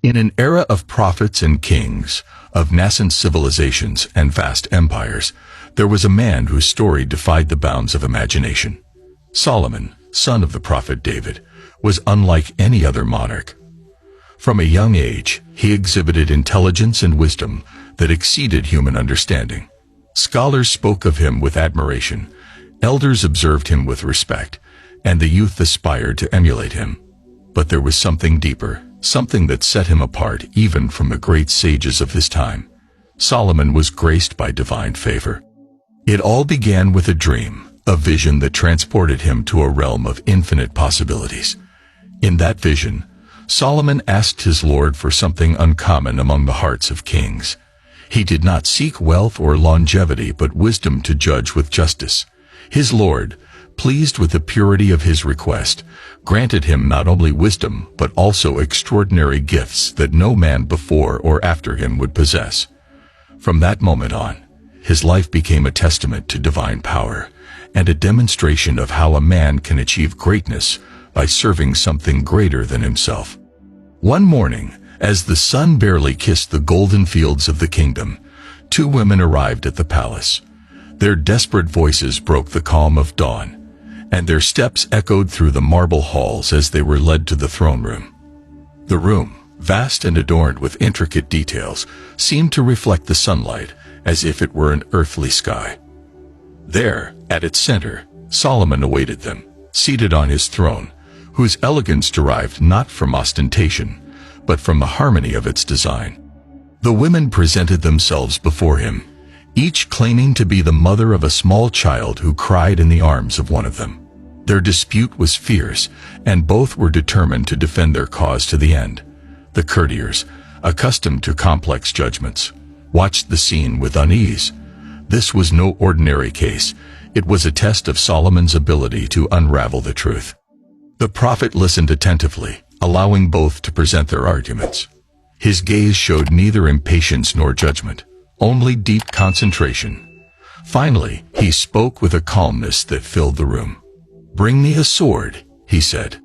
In an era of prophets and kings, of nascent civilizations and vast empires, there was a man whose story defied the bounds of imagination. Solomon, son of the prophet David, was unlike any other monarch. From a young age, he exhibited intelligence and wisdom that exceeded human understanding. Scholars spoke of him with admiration, elders observed him with respect, and the youth aspired to emulate him. But there was something deeper, something that set him apart even from the great sages of his time. Solomon was graced by divine favor. It all began with a dream, a vision that transported him to a realm of infinite possibilities. In that vision, Solomon asked his Lord for something uncommon among the hearts of kings. He did not seek wealth or longevity but wisdom to judge with justice. His Lord, pleased with the purity of his request, granted him not only wisdom but also extraordinary gifts that no man before or after him would possess. From that moment on, his life became a testament to divine power and a demonstration of how a man can achieve greatness by serving something greater than himself. One morning, as the sun barely kissed the golden fields of the kingdom, two women arrived at the palace. Their desperate voices broke the calm of dawn, and their steps echoed through the marble halls as they were led to the throne room. The room, vast and adorned with intricate details, seemed to reflect the sunlight as if it were an earthly sky. There, at its center, Solomon awaited them, seated on his throne, whose elegance derived not from ostentation, but from the harmony of its design. The women presented themselves before him, each claiming to be the mother of a small child who cried in the arms of one of them. Their dispute was fierce, and both were determined to defend their cause to the end. The courtiers, accustomed to complex judgments, watched the scene with unease. This was no ordinary case. It was a test of Solomon's ability to unravel the truth. The prophet listened attentively, allowing both to present their arguments. His gaze showed neither impatience nor judgment, only deep concentration. Finally, he spoke with a calmness that filled the room. "Bring me a sword," he said.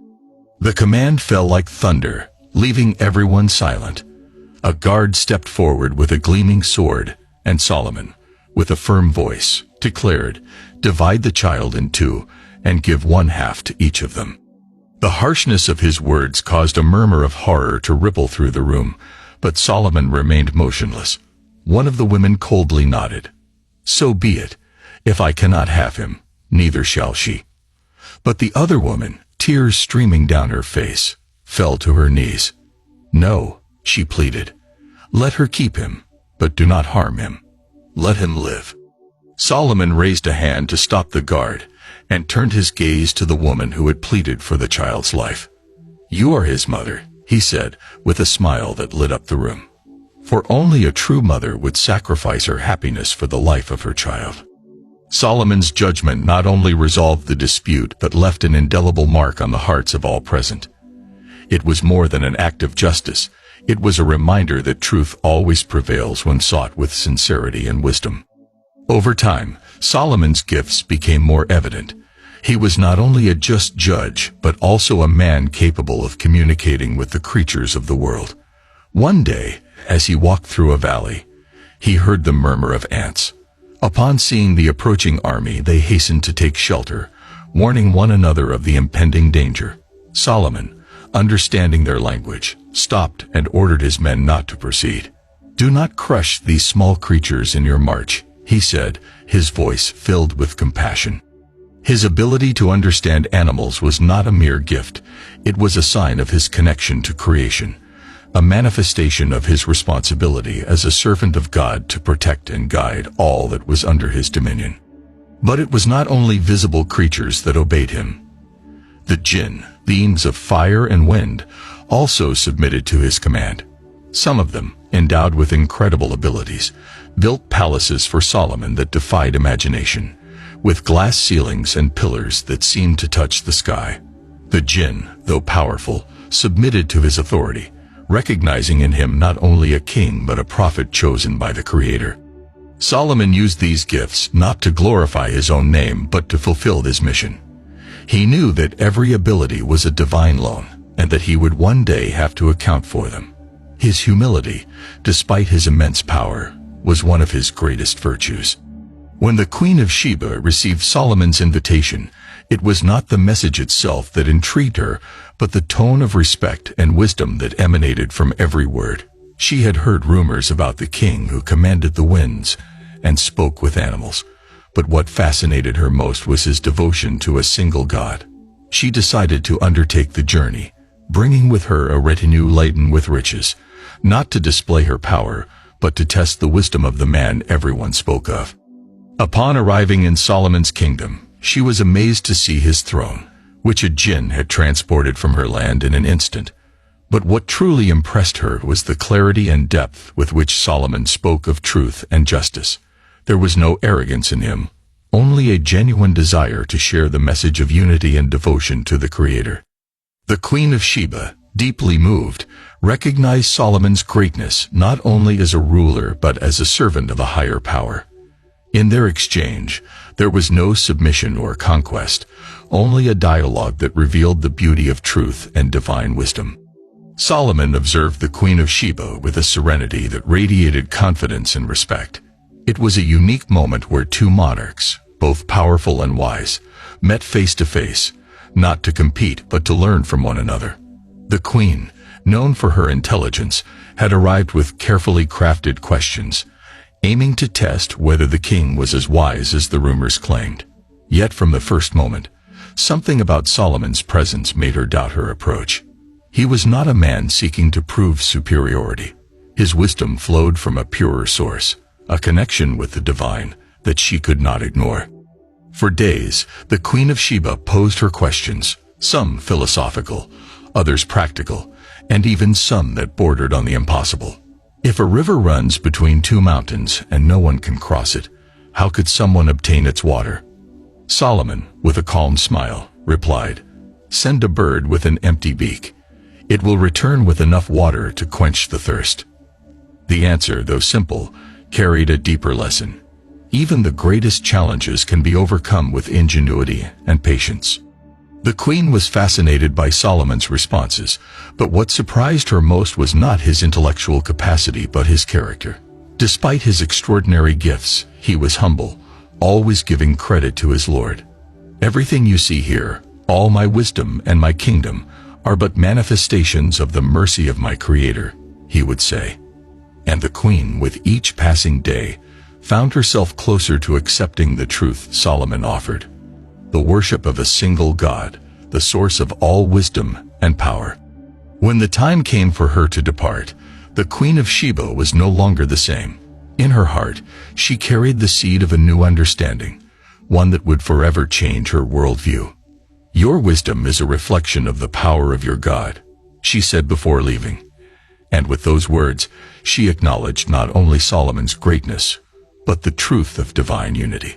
The command fell like thunder, leaving everyone silent. A guard stepped forward with a gleaming sword, and Solomon, with a firm voice, declared, "Divide the child in two, and give one half to each of them." The harshness of his words caused a murmur of horror to ripple through the room, but Solomon remained motionless. One of the women coldly nodded. "So be it. If I cannot have him, neither shall she." But the other woman, tears streaming down her face, fell to her knees. "No," she pleaded. "Let her keep him, but do not harm him. Let him live." Solomon raised a hand to stop the guard, and turned his gaze to the woman who had pleaded for the child's life. "You are his mother," he said, with a smile that lit up the room. "For only a true mother would sacrifice her happiness for the life of her child." Solomon's judgment not only resolved the dispute but left an indelible mark on the hearts of all present. It was more than an act of justice. It was a reminder that truth always prevails when sought with sincerity and wisdom. Over time, Solomon's gifts became more evident. He was not only a just judge, but also a man capable of communicating with the creatures of the world. One day, as he walked through a valley, he heard the murmur of ants. Upon seeing the approaching army, they hastened to take shelter, warning one another of the impending danger. Solomon, understanding their language, stopped and ordered his men not to proceed. "Do not crush these small creatures in your march," he said, his voice filled with compassion. His ability to understand animals was not a mere gift. It was a sign of his connection to creation, a manifestation of his responsibility as a servant of God to protect and guide all that was under his dominion. But it was not only visible creatures that obeyed him. The jinn, beings of fire and wind, also submitted to his command. Some of them, endowed with incredible abilities, built palaces for Solomon that defied imagination, with glass ceilings and pillars that seemed to touch the sky. The jinn, though powerful, submitted to his authority, recognizing in him not only a king but a prophet chosen by the Creator. Solomon used these gifts not to glorify his own name but to fulfill his mission. He knew that every ability was a divine loan, and that he would one day have to account for them. His humility, despite his immense power, was one of his greatest virtues. When the Queen of Sheba received Solomon's invitation, it was not the message itself that intrigued her, but the tone of respect and wisdom that emanated from every word. She had heard rumors about the king who commanded the winds and spoke with animals, but what fascinated her most was his devotion to a single God. She decided to undertake the journey, bringing with her a retinue laden with riches, not to display her power, but to test the wisdom of the man everyone spoke of. Upon arriving in Solomon's kingdom, she was amazed to see his throne, which a jinn had transported from her land in an instant. But what truly impressed her was the clarity and depth with which Solomon spoke of truth and justice. There was no arrogance in him, only a genuine desire to share the message of unity and devotion to the Creator. The Queen of Sheba, deeply moved, recognized Solomon's greatness not only as a ruler but as a servant of a higher power. In their exchange, there was no submission or conquest, only a dialogue that revealed the beauty of truth and divine wisdom. Solomon observed the Queen of Sheba with a serenity that radiated confidence and respect. It was a unique moment where two monarchs, both powerful and wise, met face to face, not to compete but to learn from one another. The Queen, known for her intelligence, had arrived with carefully crafted questions, aiming to test whether the king was as wise as the rumors claimed. Yet from the first moment, something about Solomon's presence made her doubt her approach. He was not a man seeking to prove superiority. His wisdom flowed from a purer source, a connection with the divine that she could not ignore. For days, the Queen of Sheba posed her questions, some philosophical, others practical, and even some that bordered on the impossible. If a river runs between two mountains and no one can cross it, how could someone obtain its water? Solomon, with a calm smile, replied, "Send a bird with an empty beak. It will return with enough water to quench the thirst." The answer, though simple, carried a deeper lesson. Even the greatest challenges can be overcome with ingenuity and patience. The queen was fascinated by Solomon's responses, but what surprised her most was not his intellectual capacity but his character. Despite his extraordinary gifts, he was humble, always giving credit to his Lord. "Everything you see here, all my wisdom and my kingdom, are but manifestations of the mercy of my Creator," he would say. And the queen, with each passing day, found herself closer to accepting the truth Solomon offered: the worship of a single God, the source of all wisdom and power. When the time came for her to depart, the Queen of Sheba was no longer the same. In her heart, she carried the seed of a new understanding, one that would forever change her worldview. "Your wisdom is a reflection of the power of your God," she said before leaving. And with those words, she acknowledged not only Solomon's greatness, but the truth of divine unity.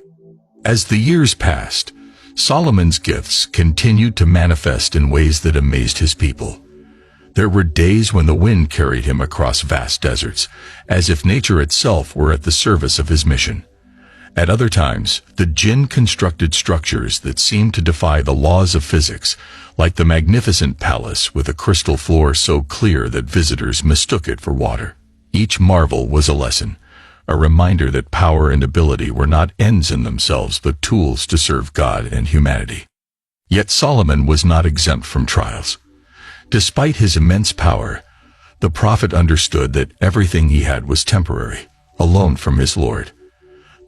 As the years passed, Solomon's gifts continued to manifest in ways that amazed his people. There were days when the wind carried him across vast deserts, as if nature itself were at the service of his mission. At other times, the jinn constructed structures that seemed to defy the laws of physics, like the magnificent palace with a crystal floor so clear that visitors mistook it for water. Each marvel was a lesson, a reminder that power and ability were not ends in themselves but tools to serve God and humanity. Yet Solomon was not exempt from trials. Despite his immense power, the prophet understood that everything he had was temporary, a loan from his Lord.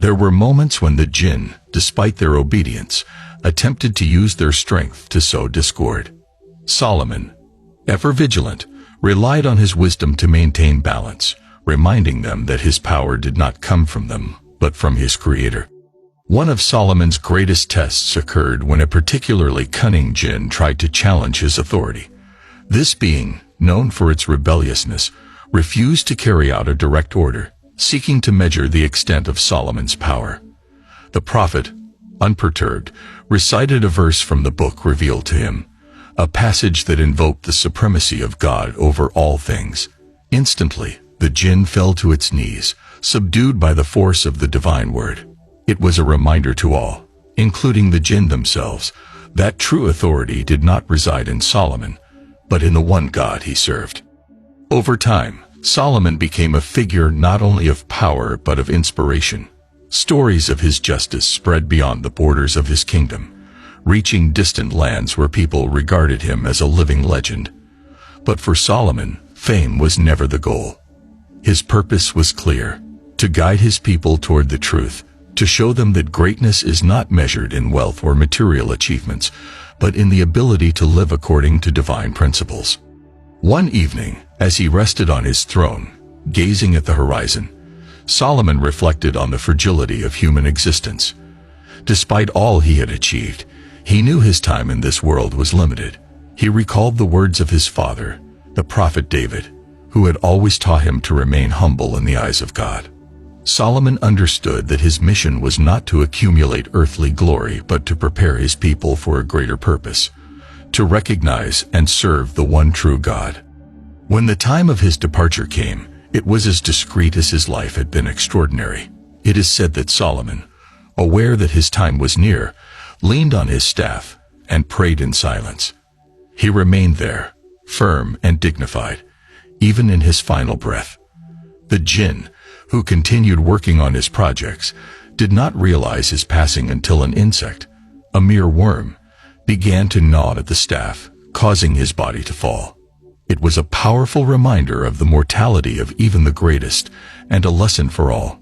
There were moments when the jinn, despite their obedience, attempted to use their strength to sow discord. Solomon, ever vigilant, relied on his wisdom to maintain balance, reminding them that his power did not come from them, but from his Creator. One of Solomon's greatest tests occurred when a particularly cunning jinn tried to challenge his authority. This being, known for its rebelliousness, refused to carry out a direct order, seeking to measure the extent of Solomon's power. The prophet, unperturbed, recited a verse from the book revealed to him, a passage that invoked the supremacy of God over all things. Instantly, the jinn fell to its knees, subdued by the force of the divine word. It was a reminder to all, including the jinn themselves, that true authority did not reside in Solomon, but in the one God he served. Over time, Solomon became a figure not only of power but of inspiration. Stories of his justice spread beyond the borders of his kingdom, reaching distant lands where people regarded him as a living legend. But for Solomon, fame was never the goal. His purpose was clear: to guide his people toward the truth, to show them that greatness is not measured in wealth or material achievements, but in the ability to live according to divine principles. One evening, as he rested on his throne, gazing at the horizon, Solomon reflected on the fragility of human existence. Despite all he had achieved, he knew his time in this world was limited. He recalled the words of his father, the prophet David, who had always taught him to remain humble in the eyes of God. Solomon understood that his mission was not to accumulate earthly glory but to prepare his people for a greater purpose, to recognize and serve the one true God. When the time of his departure came, it was as discreet as his life had been extraordinary. It is said that Solomon, aware that his time was near, leaned on his staff and prayed in silence. He remained there, firm and dignified, even in his final breath. The jinn, who continued working on his projects, did not realize his passing until an insect, a mere worm, began to gnaw at the staff, causing his body to fall. It was a powerful reminder of the mortality of even the greatest, and a lesson for all.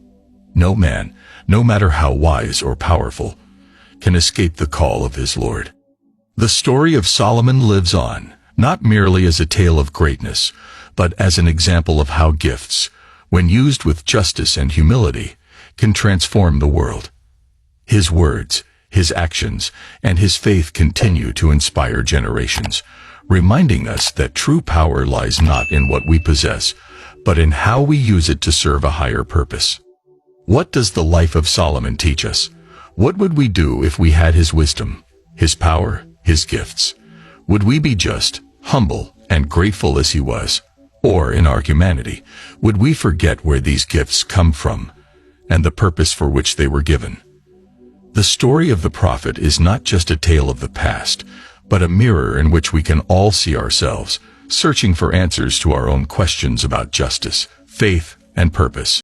No man, no matter how wise or powerful, can escape the call of his Lord. The story of Solomon lives on, not merely as a tale of greatness, but as an example of how gifts, when used with justice and humility, can transform the world. His words, his actions, and his faith continue to inspire generations, reminding us that true power lies not in what we possess, but in how we use it to serve a higher purpose. What does the life of Solomon teach us? What would we do if we had his wisdom, his power, his gifts? Would we be just, humble, and grateful as he was? Or, in our humanity, would we forget where these gifts come from and the purpose for which they were given? The story of the prophet is not just a tale of the past, but a mirror in which we can all see ourselves, searching for answers to our own questions about justice, faith, and purpose.